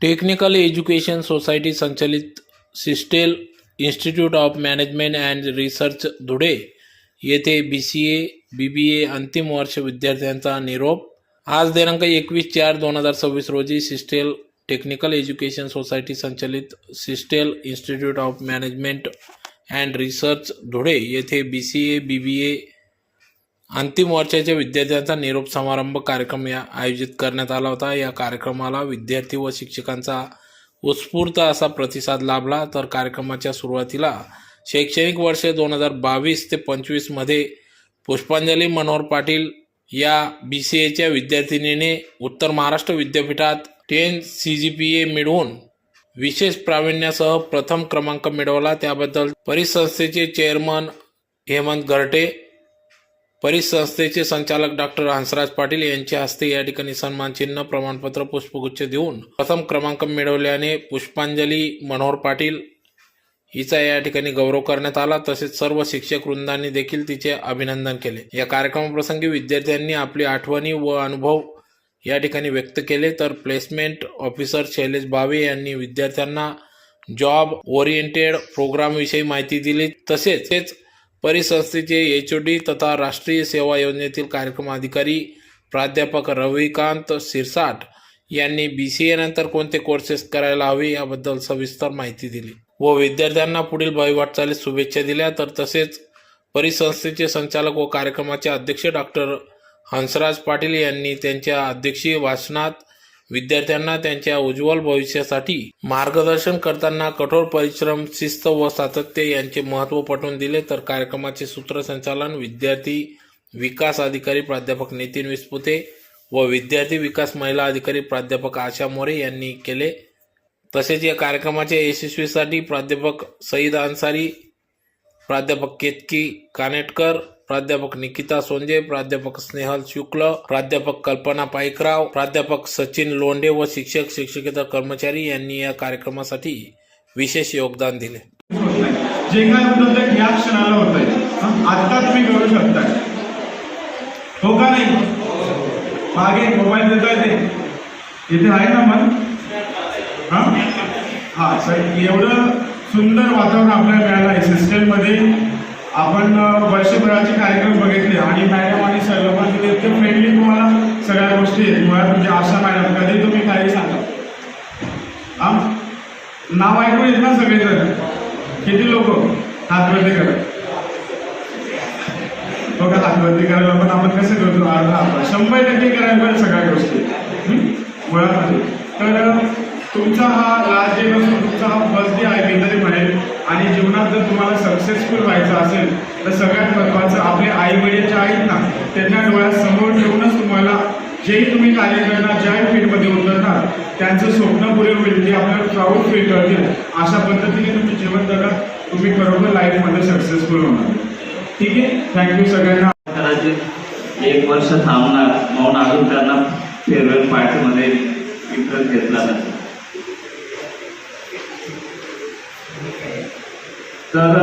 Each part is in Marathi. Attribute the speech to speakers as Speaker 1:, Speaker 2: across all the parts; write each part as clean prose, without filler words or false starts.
Speaker 1: टेक्निकल एज्युकेशन सोसायटी संचलित सिस्टेल institute of management and research Dhule येथे BCA BBA अंतिम वर्ष विद्यार्थ्यांचा निरोप। आज दिनांक 21/4/2026 रोजी सिस्टेल टेक्निकल एज्युकेशन सोसायटी संचलित सिस्टेल institute of management and research Dhule येथे BCA BBA अंतिम वर्षाच्या विद्यार्थ्यांचा निरोप समारंभ कार्यक्रम आयोजित करण्यात आला होता। या कार्यक्रमाला विद्यार्थी व शिक्षकांचा उत्स्फूर्त असा प्रतिसाद लाभला। तर कार्यक्रमाच्या सुरुवातीला शैक्षणिक वर्ष 2022 ते 25 मध्ये पुष्पांजली मनोहर पाटील या BCAच्या विद्यार्थिनीने उत्तर महाराष्ट्र विद्यापीठात 10 CGPA मिळवून विशेष प्रावीण्यासह प्रथम क्रमांक मिळवला। त्याबद्दल परिसंस्थेचे चेअरमन हेमंत घरटे, परिसंस्थेचे संचालक डॉक्टर हंसराज पाटील यांच्या हस्ते या ठिकाणी सन्मान चिन्ह, प्रमाणपत्र, पुष्पगुच्छ देऊन प्रथम क्रमांक मिळवल्याने पुष्पांजली मनोहर पाटील हिचा या ठिकाणी गौरव करण्यात आला। तसेच सर्व शिक्षक वृंदांनी देखील तिचे अभिनंदन केले। या कार्यक्रमाप्रसंगी विद्यार्थ्यांनी आपली आठवणी व अनुभव या ठिकाणी व्यक्त केले। तर प्लेसमेंट ऑफिसर शैलेश भावे यांनी विद्यार्थ्यांना जॉब ओरिएंटेड प्रोग्राम विषयी माहिती दिली। तसेच परिसंस्थेचे HOD तथा राष्ट्रीय सेवा योजनेतील कार्यक्रम अधिकारी प्राध्यापक रविकांत सिरसाट यांनी BCA नंतर कोणते कोर्सेस करायला हवे याबद्दल सविस्तर माहिती दिली व विद्यार्थ्यांना पुढील भावी वाटचालीस शुभेच्छा दिल्या। तर तसेच परिसंस्थेचे संचालक व कार्यक्रमाचे अध्यक्ष डॉक्टर हंसराज पाटील यांनी त्यांच्या अध्यक्षीय भाषणात विद्यार्थ्यांना त्यांच्या उज्ज्वल भविष्यासाठी मार्गदर्शन करताना कठोर परिश्रम, शिस्त व सातत्य यांचे महत्त्व पटवून दिले। तर कार्यक्रमाचे सूत्रसंचालन विद्यार्थी विकास अधिकारी प्राध्यापक नितीन विस्पुते व विद्यार्थी विकास महिला अधिकारी प्राध्यापक आशा मोरे यांनी केले। तसेच या कार्यक्रमाच्या यशस्वीसाठी प्राध्यापक सईद अन्सारी, प्राध्यापक केतकी कानेटकर, प्राध्यापक निकिता सोंजे, प्राध्यापक स्नेहल शुक्ल, प्राध्यापक कल्पना पाईकराव, प्राध्यापक सचिन लोंढे व शिक्षक शिक्षकेतर कर्मचारी यांनी या कार्यक्रमासाठी विशेष योगदान दिले।
Speaker 2: जे काय होतं ते या क्षणाला होतंय, आता तुम्ही करू शकता, हो का नाही? मागे मोबाईल देताय ते इथे आहे ना मन? हा सर, एवढं सुंदर वातावरण आपल्याला मिळालं आहे सिस्टममध्ये। आपण वर्षभराचे कार्यक्रम बघितले आणि मॅडम आणि सर लोकांचे इतके फ्रेंडली तुम्हाला सगळ्या गोष्टी आहेत। मुळात म्हणजे आशा मॅडम कधी तुम्ही काही सांगा, नाव ऐकून येत ना सगळेजण? किती लोक हातवरती करा, बघा हातवरती करायला पण आपण कसं करतो, अर्धा 100% करायला पाहिजे सगळ्या गोष्टी मुळामध्ये। तर तुमचा हा लास्ट डे नसून तुमचा हा फर्स्ट डे आहे मी तरी म्हणेल। आणि जीवनात जर तुम्हाला सक्सेसफुल व्हायचं असेल तर सगळ्यात महत्त्वाचं आपले आई वडील जे आहेत ना त्यांना डोळ्यासमोर ठेवूनच तुम्हाला जेही तुम्ही कार्य करणार, ज्या फील्डमध्ये उतरणार त्यांचं स्वप्न पुरे होईल, ते आपल्याला प्राऊड फील करतील। अशा पद्धतीने तुम्ही जीवन जगा, तुम्ही बरोबर लाईफमध्ये सक्सेसफुल होणार। ठीक आहे, थँक्यू सगळ्यांना।
Speaker 3: एक वर्ष थांबणार म्हणून अजून त्यांना फेअरवेल पार्टीमध्ये इंटरेस्ट घेतला जातो। तर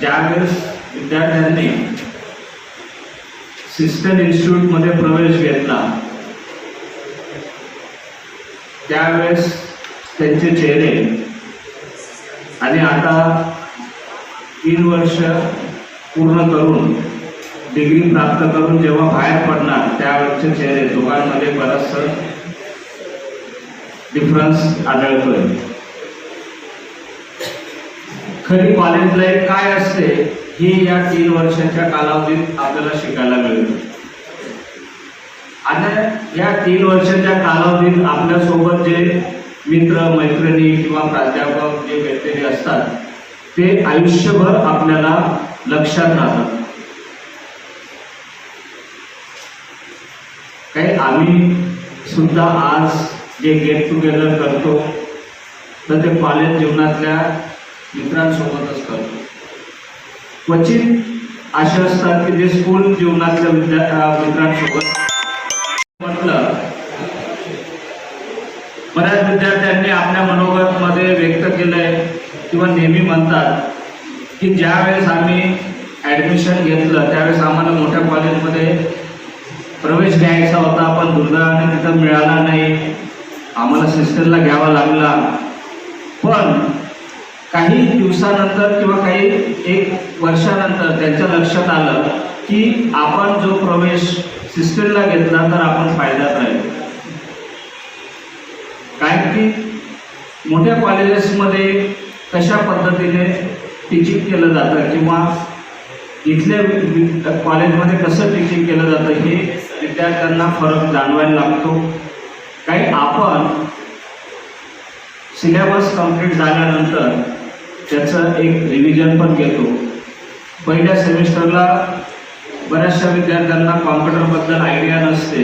Speaker 3: ज्यावेळेस विद्यार्थ्यांनी सिस्टेल इन्स्टिट्यूटमध्ये प्रवेश घेतला त्यावेळेस त्यांचे चेहरे आणि आता 3 वर्ष पूर्ण करून डिग्री प्राप्त करून जेव्हा बाहेर पडणार त्यावेळेचे चेहरे दोघांमध्ये बराचसा डिफरन्स आढळतोय। खरी कॉलेज लाईफ काय असते ही या 3 वर्षाच्या कालावधीत आपल्याला शिकायला मिळते। आणि या 3 वर्षाच्या कालावधीत आपल्यासोबत जे मित्र मैत्रिणी किंवा प्राध्यापक जे व्यक्ती असतात ते आयुष्यभर आपल्याला लक्षात राहतात। काही आम्ही सुद्धा आज जे गेट टुगेदर करतो तर ते कॉलेज जीवनातल्या मित्रांसोबतच करतो। क्वचित असे असतात की जे स्कूल जीवनातल्या मित्रांसोबत म्हटलं। बऱ्याच विद्यार्थ्यांनी आपल्या मनोगतमध्ये व्यक्त केलंय किंवा नेहमी म्हणतात की ज्या वेळेस आम्ही ॲडमिशन घेतलं त्यावेळेस आम्हाला मोठ्या कॉलेजमध्ये प्रवेश घ्यायचा होता पण दुर्दैवाने तिथं मिळाला नाही, आम्हाला सिस्टरला घ्यावा लागला. पण काही दिवसानंतर किंवा काही एक वर्षानंतर त्यांच्या लक्षात आलं की आपण जो प्रवेश सिस्टरला घेतला तर आपण फायद्यात राहील. कारण की मोठ्या कॉलेजेसमध्ये कशा पद्धतीने टीचिंग केलं जातं किंवा इथल्या कॉलेजमध्ये कसं टीचिंग केलं जातं हे विद्यार्थ्यांना फरक जाणवायला लागतो. काही आपण सिलेबस कंप्लीट झाल्यानंतर त्याचं एक रिव्हिजन पण घेतो. पहिल्या सेमिस्टरला बऱ्याचशा विद्यार्थ्यांना कॉम्प्युटरबद्दल आयडिया नसते,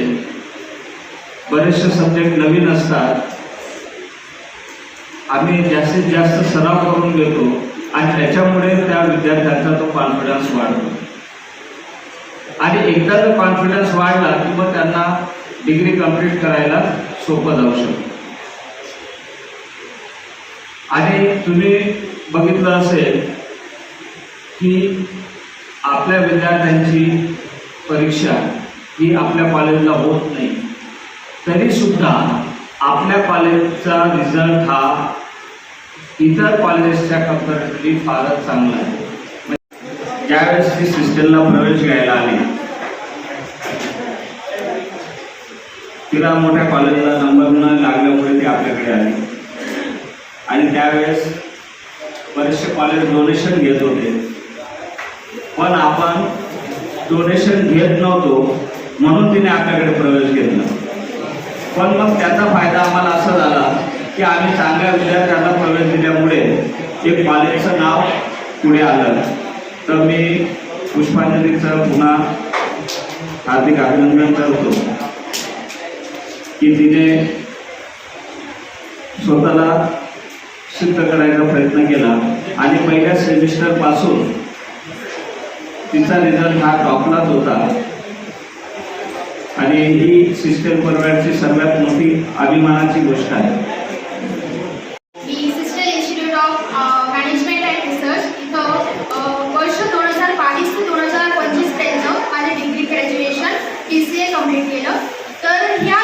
Speaker 3: बरेचसे सब्जेक्ट नवीन असतात. आम्ही जास्तीत जास्त सराव करून घेतो आणि त्याच्यामुळे त्या विद्यार्थ्यांचा तो कॉन्फिडन्स वाढतो. आणि एकदा तो कॉन्फिडन्स वाढला की मग त्यांना डिग्री कंप्लीट करायला सोपं जाऊ शकतं. आणि तुम्ही बघितलं असेल की आपल्या विद्यार्थ्यांची परीक्षा ही आपल्या कॉलेजला होत नाही, तरी सुद्धा आपल्या कॉलेजचा रिझल्ट हा इतर कॉलेजेसच्या कम्पॅरेटिव्हली फारच चांगला आहे. ज्यावेळेस ती सिस्टरला प्रवेश घ्यायला आली, तिला मोठ्या कॉलेजला नंबर न लागल्यामुळे ती आपल्याकडे आली. आणि त्यावेळेस बरेचसे कॉलेज डोनेशन घेत होते, पण आपण डोनेशन घेत नव्हतो म्हणून तिने आपल्याकडे प्रवेश घेतला. पण मग त्याचा फायदा आम्हाला असा झाला की आम्ही चांगल्या विद्यार्थ्यांना प्रवेश दिल्यामुळे एक कॉलेजचं नाव पुढे आलं. तर मी पुष्पांजलीचं पुन्हा हार्दिक अभिनंदन करतो की तिने स्वतःला सिद्ध करायचा प्रयत्न केला आणि पहिल्या सेमिस्टरपासून तिचा रिझल्ट हा टॉपलाच होता. आणि ही सिस्टर परवाडची सर्वात मोठी अभिमानाची गोष्ट आहे.
Speaker 4: मी sister institute of management and research इथं वर्ष 2022 ते 2025 पर्यंत माझे डिग्री ग्रॅज्युएशन PCA कंप्लीट केलं. तर ह्या